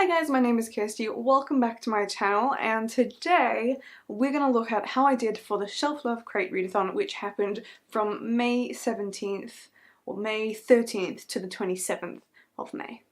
Hi guys, my name is Kirsty, welcome back to my channel, and today we're going to look at how I did for the Shelf Love Crate Readathon, which happened from May 17th or May 13th to the 27th of May.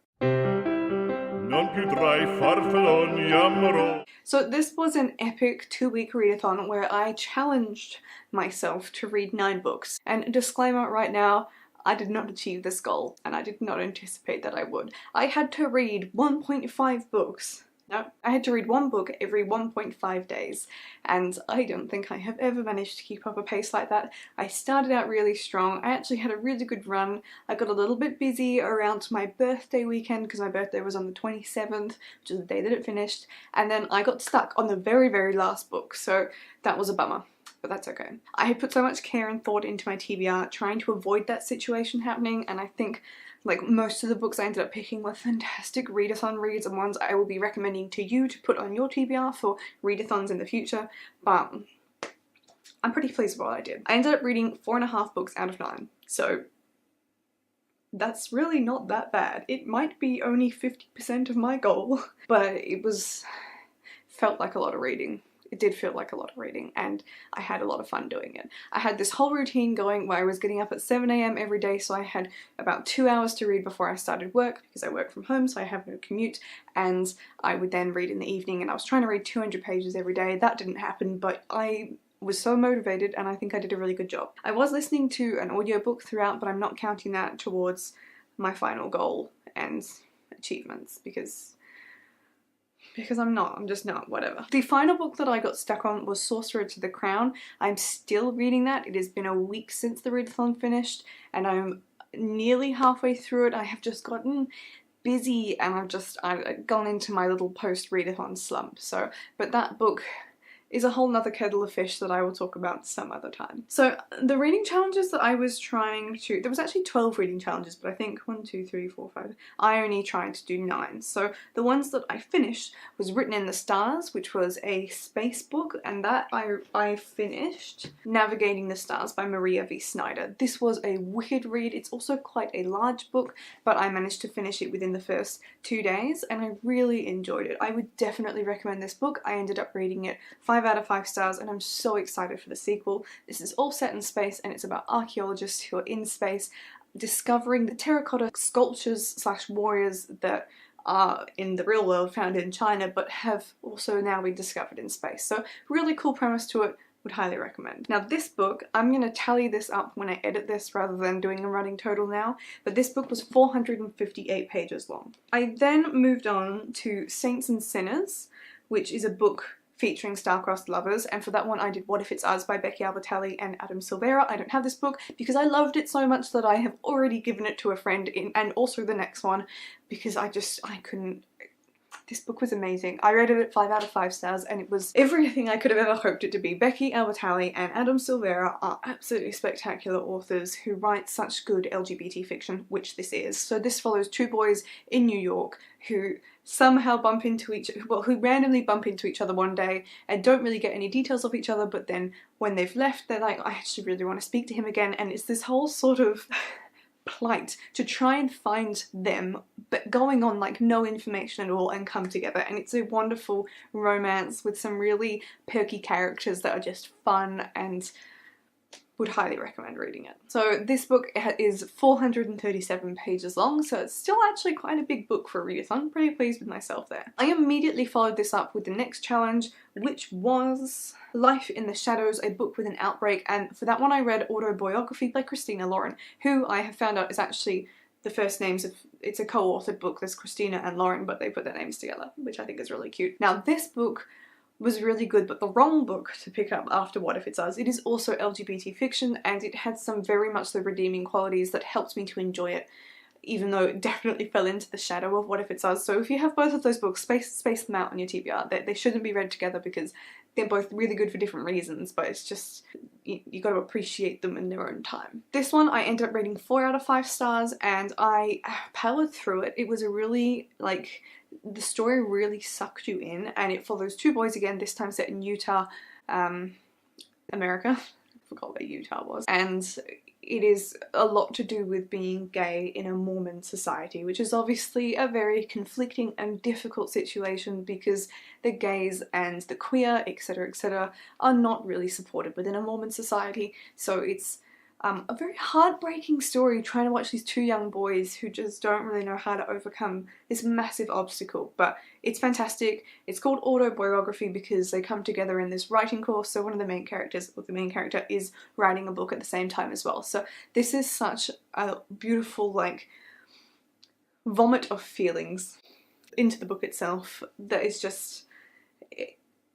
So this was an epic 2-week readathon where I challenged myself to read 9 books, and disclaimer right now, I did not achieve this goal, and I did not anticipate that I would. I had to read 1.5 books. No, I had to read 1 book every 1.5 days, and I don't think I have ever managed to keep up a pace like that. I started out really strong. I actually had a really good run. I got a little bit busy around my birthday weekend because my birthday was on the 27th, which is the day that it finished, and then I got stuck on the very last book, so that was a bummer. But that's okay. I had put so much care and thought into my TBR trying to avoid that situation happening, and I think like most of the books I ended up picking were fantastic readathon reads and ones I will be recommending to you to put on your TBR for readathons in the future, but I'm pretty pleased with what I did. I ended up reading 4.5 books out of 9, so that's really not that bad. It might be only 50% of my goal, but it felt like a lot of reading. It did feel like a lot of reading, and I had a lot of fun doing it. I had this whole routine going where I was getting up at 7 AM every day, so I had about 2 hours to read before I started work because I work from home, so I have no commute, and I would then read in the evening, and I was trying to read 200 pages every day. That didn't happen, but I was so motivated, and I think I did a really good job. I was listening to an audiobook throughout, but I'm not counting that towards my final goal and achievements because I'm just not, whatever. The final book that I got stuck on was Sorcerer to the Crown. I'm still reading that. It has been a week since the readathon finished, and I'm nearly halfway through it. I have just gotten busy, and I've gone into my little post-readathon slump, so, but that book is a whole nother kettle of fish that I will talk about some other time. So the reading challenges that I was trying to, there was actually 12 reading challenges, but I think 1, 2, 3, 4, 5, I only tried to do 9. So the ones that I finished was Written in the Stars, which was a space book, and that I finished. Navigating the Stars by Maria V. Snyder. This was a wicked read. It's also quite a large book, but I managed to finish it within the first 2 days, and I really enjoyed it. I would definitely recommend this book. I ended up reading it 5 out of 5 stars, and I'm so excited for the sequel. This is all set in space, and it's about archaeologists who are in space discovering the terracotta sculptures slash warriors that are in the real world found in China but have also now been discovered in space. So really cool premise to it. Would highly recommend. Now this book, I'm going to tally this up when I edit this rather than doing a running total now, but this book was 458 pages long. I then moved on to Saints and Sinners, which is a book featuring star-crossed lovers, and for that one I did What If It's Us by Becky Albertalli and Adam Silvera. I don't have this book because I loved it so much that I have already given it to a friend, and also the next one, because I couldn't. This book was amazing. I rated it 5 out of 5 stars, and it was everything I could have ever hoped it to be. Becky Albertalli and Adam Silvera are absolutely spectacular authors who write such good LGBT fiction, which this is. So this follows 2 boys in New York who somehow who randomly bump into each other one day and don't really get any details of each other, but then when they've left, they're like, I actually really want to speak to him again, and it's this whole sort of plight to try and find them, but going on like no information at all, and come together. And it's a wonderful romance with some really perky characters that are just fun, and would highly recommend reading it. So this book is 437 pages long, so it's still actually quite a big book for a readathon. I'm pretty pleased with myself there. I immediately followed this up with the next challenge, which was Life in the Shadows, a book with an outbreak, and for that one I read Autobiography by Christina Lauren, who I have found out is actually the first names of, it's a co-authored book. There's Christina and Lauren, but they put their names together, which I think is really cute. Now this book was really good, but the wrong book to pick up after What If It's Us. It is also LGBT fiction, and it had some very much the redeeming qualities that helped me to enjoy it, even though it definitely fell into the shadow of What If It's Us. So if you have both of those books, space them out on your TBR. They shouldn't be read together because they're both really good for different reasons, but it's just, you got to appreciate them in their own time. This one I ended up rating 4 out of 5 stars, and I powered through it. It was a really, like, the story really sucked you in, and it follows 2 boys again, this time set in Utah, America. I forgot where Utah was. And it is a lot to do with being gay in a Mormon society, which is obviously a very conflicting and difficult situation because the gays and the queer, etc., are not really supported within a Mormon society. So it's a very heartbreaking story trying to watch these two young boys who just don't really know how to overcome this massive obstacle. But it's fantastic. It's called autobiography because they come together in this writing course, so one of the main characters, or the main character, is writing a book at the same time as well. So this is such a beautiful, like, vomit of feelings into the book itself that is just...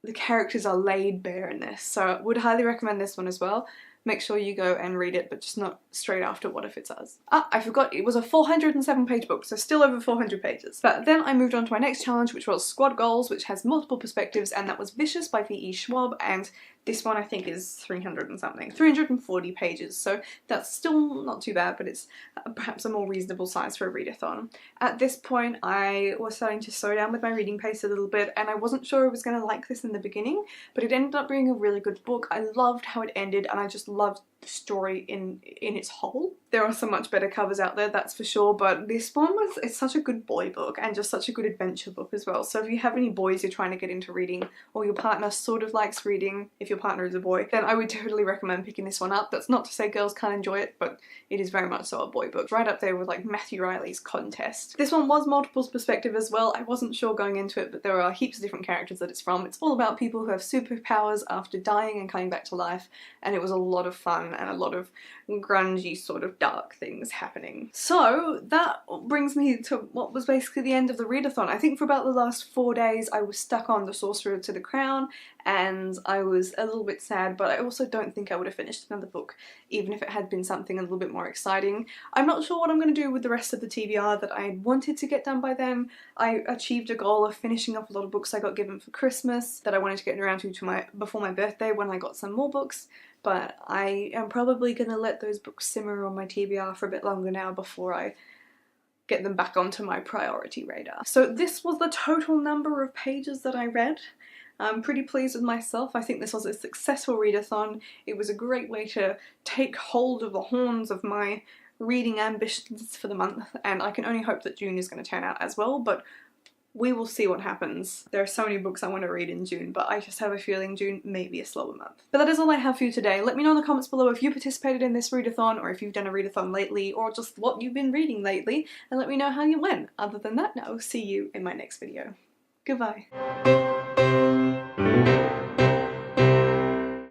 the characters are laid bare in this, so I would highly recommend this one as well. Make sure you go and read it, but just not straight after What If It's Us. Ah, I forgot, it was a 407 page book, so still over 400 pages. But then I moved on to my next challenge, which was Squad Goals, which has multiple perspectives, and that was Vicious by V.E. Schwab, and this one I think is 300 and something, 340 pages, so that's still not too bad, but it's perhaps a more reasonable size for a readathon. At this point I was starting to slow down with my reading pace a little bit, and I wasn't sure I was going to like this in the beginning, but it ended up being a really good book. I loved how it ended, and I just loved the story in its whole. There are some much better covers out there, that's for sure, but this one was, it's such a good boy book and just such a good adventure book as well. So if you have any boys you're trying to get into reading, or your partner sort of likes reading, if your partner is a boy, then I would totally recommend picking this one up. That's not to say girls can't enjoy it, but it is very much so a boy book. Right up there with like Matthew Riley's Contest. This one was multiple perspective as well. I wasn't sure going into it, but there are heaps of different characters that it's from. It's all about people who have superpowers after dying and coming back to life, and it was a lot of fun and a lot of grungy sort of dark things happening. So that brings me to what was basically the end of the readathon. I think for about the last 4 days I was stuck on The Sorcerer to the Crown, and I was a little bit sad, but I also don't think I would have finished another book even if it had been something a little bit more exciting. I'm not sure what I'm going to do with the rest of the TBR that I wanted to get done by then. I achieved a goal of finishing off a lot of books I got given for Christmas that I wanted to get around to before my birthday when I got some more books, but I am probably going to let those books simmer on my TBR for a bit longer now before I get them back onto my priority radar. So this was the total number of pages that I read. I'm pretty pleased with myself. I think this was a successful readathon. It was a great way to take hold of the horns of my reading ambitions for the month, and I can only hope that June is going to turn out as well, but we will see what happens. There are so many books I want to read in June, but I just have a feeling June may be a slower month. But that is all I have for you today. Let me know in the comments below if you participated in this readathon, or if you've done a readathon lately, or just what you've been reading lately, and let me know how you went. Other than that, I will see you in my next video. Goodbye.